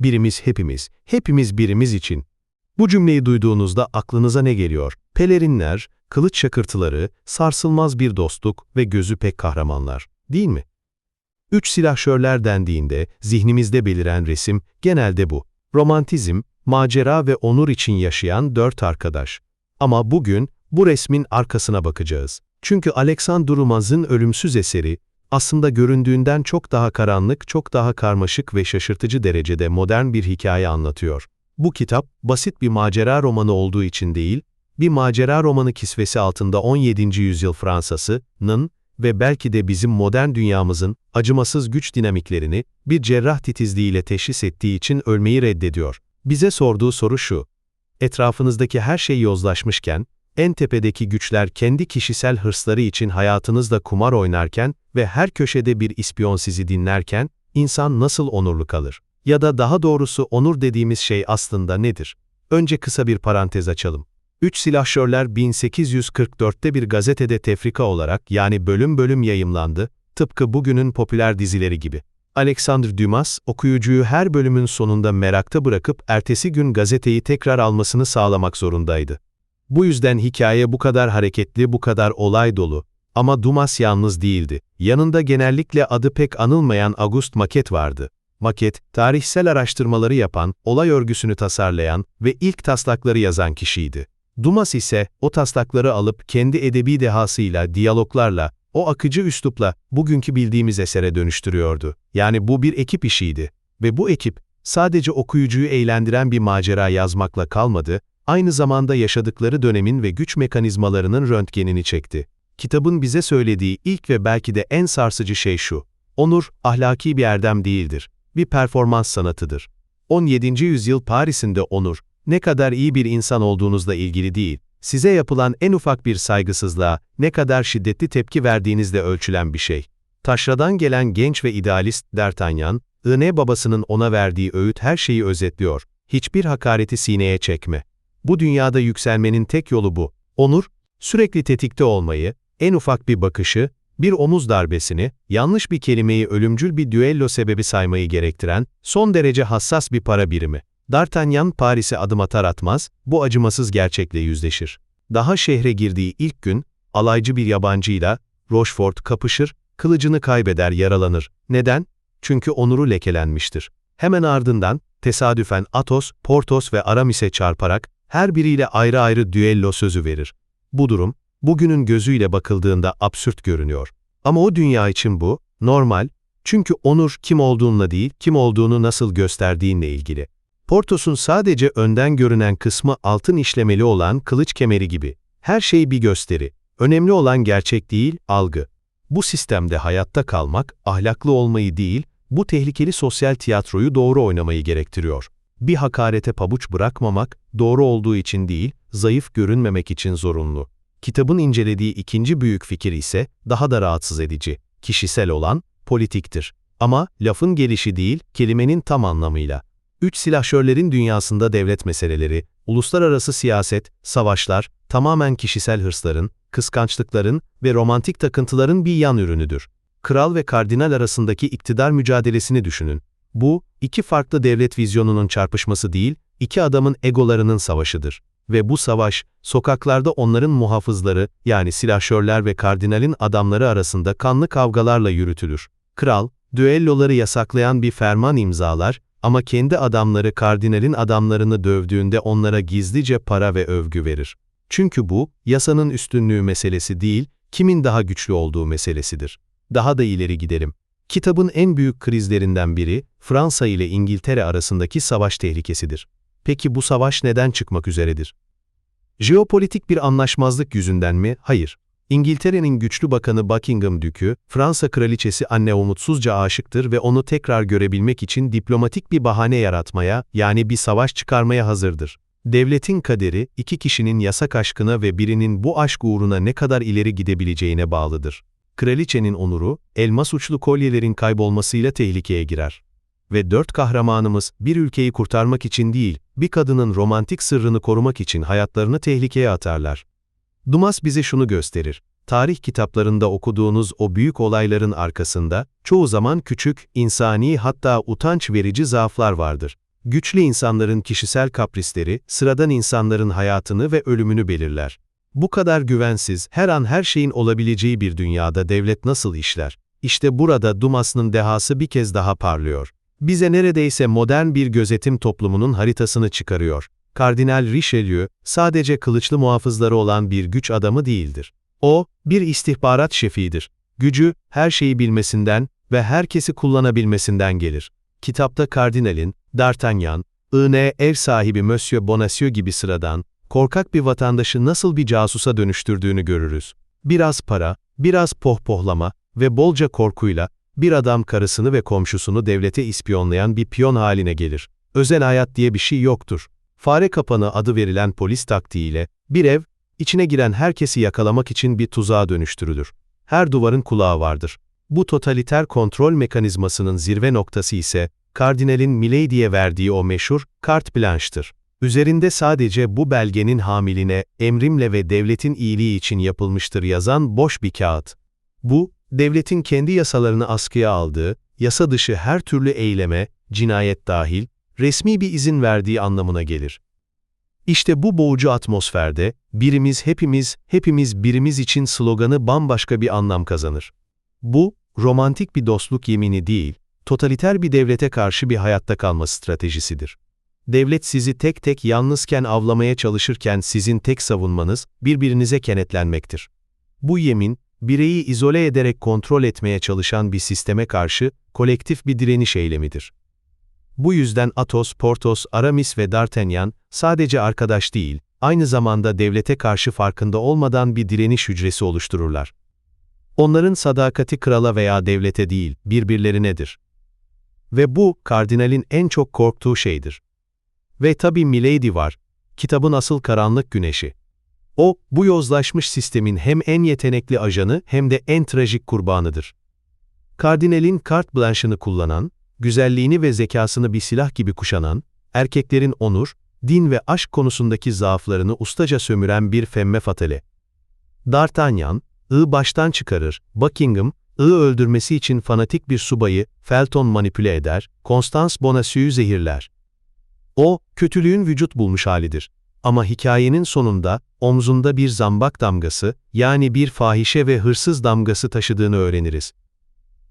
Birimiz hepimiz, hepimiz birimiz için. Bu cümleyi duyduğunuzda aklınıza ne geliyor? Pelerinler, kılıç şakırtıları, sarsılmaz bir dostluk ve gözü pek kahramanlar, değil mi? Üç silahşörler dendiğinde zihnimizde beliren resim genelde bu. Romantizm, macera ve onur için yaşayan dört arkadaş. Ama bugün bu resmin arkasına bakacağız. Çünkü Alexandre Dumas'ın ölümsüz eseri, aslında göründüğünden çok daha karanlık, çok daha karmaşık ve şaşırtıcı derecede modern bir hikaye anlatıyor. Bu kitap, basit bir macera romanı olduğu için değil, bir macera romanı kisvesi altında 17. yüzyıl Fransa'sının ve belki de bizim modern dünyamızın acımasız güç dinamiklerini bir cerrah titizliğiyle teşhis ettiği için ölmeyi reddediyor. Bize sorduğu soru şu: etrafınızdaki her şey yozlaşmışken, en tepedeki güçler kendi kişisel hırsları için hayatınızla kumar oynarken ve her köşede bir ispiyon sizi dinlerken, insan nasıl onurlu kalır? Ya da daha doğrusu onur dediğimiz şey aslında nedir? Önce kısa bir parantez açalım. Üç Silahşörler 1844'te bir gazetede tefrika olarak, yani bölüm bölüm yayımlandı, tıpkı bugünün popüler dizileri gibi. Alexandre Dumas, okuyucuyu her bölümün sonunda merakta bırakıp ertesi gün gazeteyi tekrar almasını sağlamak zorundaydı. Bu yüzden hikaye bu kadar hareketli, bu kadar olay dolu. Ama Dumas yalnız değildi. Yanında genellikle adı pek anılmayan Auguste Maquet vardı. Maquet, tarihsel araştırmaları yapan, olay örgüsünü tasarlayan ve ilk taslakları yazan kişiydi. Dumas ise o taslakları alıp kendi edebi dehasıyla, diyaloglarla, o akıcı üslupla bugünkü bildiğimiz esere dönüştürüyordu. Yani bu bir ekip işiydi. Ve bu ekip, sadece okuyucuyu eğlendiren bir macera yazmakla kalmadı, aynı zamanda yaşadıkları dönemin ve güç mekanizmalarının röntgenini çekti. Kitabın bize söylediği ilk ve belki de en sarsıcı şey şu: onur, ahlaki bir erdem değildir, bir performans sanatıdır. 17. yüzyıl Paris'inde onur, ne kadar iyi bir insan olduğunuzla ilgili değil, size yapılan en ufak bir saygısızlığa, ne kadar şiddetli tepki verdiğinizle ölçülen bir şey. Taşra'dan gelen genç ve idealist D'Artagnan, babasının ona verdiği öğüt her şeyi özetliyor: hiçbir hakareti sineye çekme. Bu dünyada yükselmenin tek yolu bu. Onur, sürekli tetikte olmayı, en ufak bir bakışı, bir omuz darbesini, yanlış bir kelimeyi ölümcül bir düello sebebi saymayı gerektiren, son derece hassas bir para birimi. D'Artagnan Paris'e adım atar atmaz, bu acımasız gerçekle yüzleşir. Daha şehre girdiği ilk gün, alaycı bir yabancıyla, Rochefort kapışır, kılıcını kaybeder, yaralanır. Neden? Çünkü onuru lekelenmiştir. Hemen ardından, tesadüfen Athos, Porthos ve Aramis'e çarparak, her biriyle ayrı ayrı düello sözü verir. Bu durum, bugünün gözüyle bakıldığında absürt görünüyor. Ama o dünya için bu, normal, çünkü onur kim olduğunla değil, kim olduğunu nasıl gösterdiğinle ilgili. Porthos'un sadece önden görünen kısmı altın işlemeli olan kılıç kemeri gibi. Her şey bir gösteri. Önemli olan gerçek değil, algı. Bu sistemde hayatta kalmak, ahlaklı olmayı değil, bu tehlikeli sosyal tiyatroyu doğru oynamayı gerektiriyor. Bir hakarete pabuç bırakmamak, doğru olduğu için değil, zayıf görünmemek için zorunlu. Kitabın incelediği ikinci büyük fikir ise daha da rahatsız edici. Kişisel olan, politiktir. Ama lafın gelişi değil, kelimenin tam anlamıyla. Üç silahşörlerin dünyasında devlet meseleleri, uluslararası siyaset, savaşlar, tamamen kişisel hırsların, kıskançlıkların ve romantik takıntıların bir yan ürünüdür. Kral ve kardinal arasındaki iktidar mücadelesini düşünün. Bu, iki farklı devlet vizyonunun çarpışması değil, iki adamın egolarının savaşıdır. Ve bu savaş, sokaklarda onların muhafızları, yani silahşörler ve kardinalin adamları arasında kanlı kavgalarla yürütülür. Kral, düelloları yasaklayan bir ferman imzalar, ama kendi adamları kardinalin adamlarını dövdüğünde onlara gizlice para ve övgü verir. Çünkü bu, yasanın üstünlüğü meselesi değil, kimin daha güçlü olduğu meselesidir. Daha da ileri gidelim. Kitabın en büyük krizlerinden biri, Fransa ile İngiltere arasındaki savaş tehlikesidir. Peki bu savaş neden çıkmak üzeredir? Jeopolitik bir anlaşmazlık yüzünden mi? Hayır. İngiltere'nin güçlü bakanı Buckingham Dükü, Fransa kraliçesi Anne umutsuzca aşıktır ve onu tekrar görebilmek için diplomatik bir bahane yaratmaya, yani bir savaş çıkarmaya hazırdır. Devletin kaderi, iki kişinin yasak aşkına ve birinin bu aşk uğruna ne kadar ileri gidebileceğine bağlıdır. Kraliçenin onuru, elmas uçlu kolyelerin kaybolmasıyla tehlikeye girer. Ve dört kahramanımız, bir ülkeyi kurtarmak için değil, bir kadının romantik sırrını korumak için hayatlarını tehlikeye atarlar. Dumas bize şunu gösterir: tarih kitaplarında okuduğunuz o büyük olayların arkasında, çoğu zaman küçük, insani hatta utanç verici zaaflar vardır. Güçlü insanların kişisel kaprisleri, sıradan insanların hayatını ve ölümünü belirler. Bu kadar güvensiz, her an her şeyin olabileceği bir dünyada devlet nasıl işler? İşte burada Dumas'ın dehası bir kez daha parlıyor. Bize neredeyse modern bir gözetim toplumunun haritasını çıkarıyor. Kardinal Richelieu, sadece kılıçlı muhafızları olan bir güç adamı değildir. O, bir istihbarat şefidir. Gücü, her şeyi bilmesinden ve herkesi kullanabilmesinden gelir. Kitapta kardinalin, D'Artagnan, ev sahibi Monsieur Bonacieux gibi sıradan, korkak bir vatandaşı nasıl bir casusa dönüştürdüğünü görürüz. Biraz para, biraz pohpohlama ve bolca korkuyla, bir adam karısını ve komşusunu devlete ispiyonlayan bir piyon haline gelir. Özel hayat diye bir şey yoktur. Fare kapanı adı verilen polis taktiğiyle, bir ev, içine giren herkesi yakalamak için bir tuzağa dönüştürülür. Her duvarın kulağı vardır. Bu totaliter kontrol mekanizmasının zirve noktası ise, kardinalin Milady'ye verdiği o meşhur carte blanche'tır. Üzerinde sadece bu belgenin hamiline, emrimle ve devletin iyiliği için yapılmıştır yazan boş bir kağıt. Bu, devletin kendi yasalarını askıya aldığı, yasa dışı her türlü eyleme, cinayet dahil, resmi bir izin verdiği anlamına gelir. İşte bu boğucu atmosferde, birimiz hepimiz, hepimiz birimiz için sloganı bambaşka bir anlam kazanır. Bu, romantik bir dostluk yemini değil, totaliter bir devlete karşı bir hayatta kalma stratejisidir. Devlet sizi tek tek yalnızken avlamaya çalışırken sizin tek savunmanız, birbirinize kenetlenmektir. Bu yemin, bireyi izole ederek kontrol etmeye çalışan bir sisteme karşı, kolektif bir direniş eylemidir. Bu yüzden Athos, Porthos, Aramis ve D'Artagnan, sadece arkadaş değil, aynı zamanda devlete karşı farkında olmadan bir direniş hücresi oluştururlar. Onların sadakati krala veya devlete değil, birbirlerinedir. Ve bu, kardinalin en çok korktuğu şeydir. Ve tabii Milady var, kitabın asıl karanlık güneşi. O, bu yozlaşmış sistemin hem en yetenekli ajanı hem de en trajik kurbanıdır. Kardinalin carte blanche'ını kullanan, güzelliğini ve zekasını bir silah gibi kuşanan, erkeklerin onur, din ve aşk konusundaki zaaflarını ustaca sömüren bir femme fatale. D'Artagnan, baştan çıkarır, Buckingham, öldürmesi için fanatik bir subayı, Felton manipüle eder, Constance Bonacieux'u zehirler. O, kötülüğün vücut bulmuş halidir. Ama hikayenin sonunda, omzunda bir zambak damgası, yani bir fahişe ve hırsız damgası taşıdığını öğreniriz.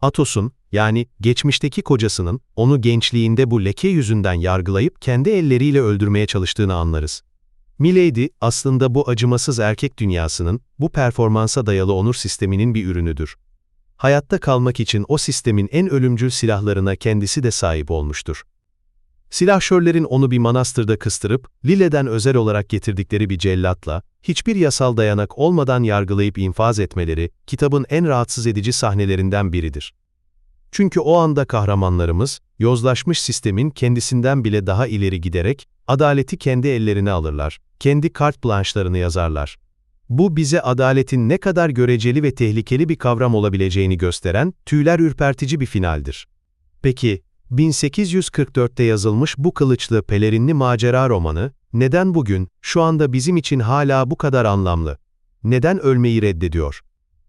Athos'un, yani geçmişteki kocasının, onu gençliğinde bu leke yüzünden yargılayıp kendi elleriyle öldürmeye çalıştığını anlarız. Milady, aslında bu acımasız erkek dünyasının, bu performansa dayalı onur sisteminin bir ürünüdür. Hayatta kalmak için o sistemin en ölümcül silahlarına kendisi de sahip olmuştur. Silahşörlerin onu bir manastırda kıstırıp, Lille'den özel olarak getirdikleri bir cellatla, hiçbir yasal dayanak olmadan yargılayıp infaz etmeleri, kitabın en rahatsız edici sahnelerinden biridir. Çünkü o anda kahramanlarımız, yozlaşmış sistemin kendisinden bile daha ileri giderek, adaleti kendi ellerine alırlar, kendi carte blanche'larını yazarlar. Bu bize adaletin ne kadar göreceli ve tehlikeli bir kavram olabileceğini gösteren, tüyler ürpertici bir finaldir. Peki, 1844'te yazılmış bu kılıçlı pelerinli macera romanı, neden bugün, şu anda bizim için hala bu kadar anlamlı? Neden ölmeyi reddediyor?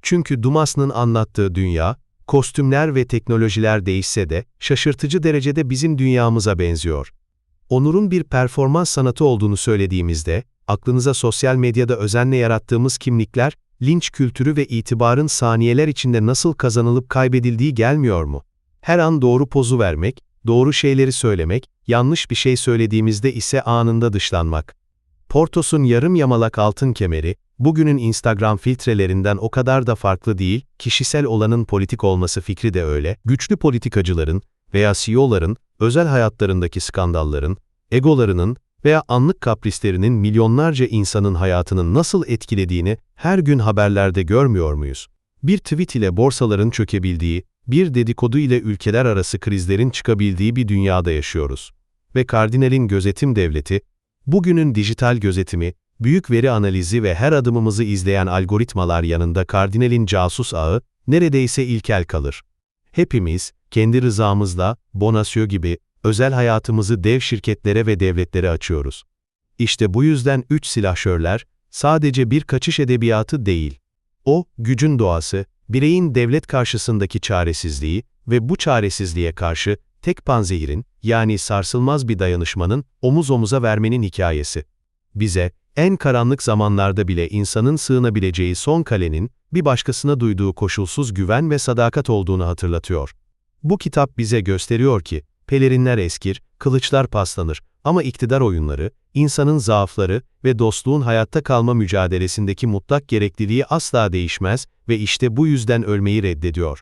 Çünkü Dumas'ın anlattığı dünya, kostümler ve teknolojiler değişse de, şaşırtıcı derecede bizim dünyamıza benziyor. Onur'un bir performans sanatı olduğunu söylediğimizde, aklınıza sosyal medyada özenle yarattığımız kimlikler, linç kültürü ve itibarın saniyeler içinde nasıl kazanılıp kaybedildiği gelmiyor mu? Her an doğru pozu vermek, doğru şeyleri söylemek, yanlış bir şey söylediğimizde ise anında dışlanmak. Porthos'un yarım yamalak altın kemeri, bugünün Instagram filtrelerinden o kadar da farklı değil, kişisel olanın politik olması fikri de öyle, güçlü politikacıların veya CEO'ların, özel hayatlarındaki skandalların, egolarının veya anlık kaprislerinin milyonlarca insanın hayatını nasıl etkilediğini her gün haberlerde görmüyor muyuz? Bir tweet ile borsaların çökebildiği, bir dedikodu ile ülkeler arası krizlerin çıkabildiği bir dünyada yaşıyoruz. Ve kardinalin gözetim devleti, bugünün dijital gözetimi, büyük veri analizi ve her adımımızı izleyen algoritmalar yanında kardinalin casus ağı, neredeyse ilkel kalır. Hepimiz, kendi rızamızla, Bonacieux gibi, özel hayatımızı dev şirketlere ve devletlere açıyoruz. İşte bu yüzden üç silahşörler, sadece bir kaçış edebiyatı değil. O, gücün doğası, bireyin devlet karşısındaki çaresizliği ve bu çaresizliğe karşı, tek panzehirin, yani sarsılmaz bir dayanışmanın, omuz omuza vermenin hikayesi. Bize, en karanlık zamanlarda bile insanın sığınabileceği son kalenin, bir başkasına duyduğu koşulsuz güven ve sadakat olduğunu hatırlatıyor. Bu kitap bize gösteriyor ki, pelerinler eskir, kılıçlar paslanır ama iktidar oyunları, insanın zaafları ve dostluğun hayatta kalma mücadelesindeki mutlak gerekliliği asla değişmez ve işte bu yüzden ölmeyi reddediyor.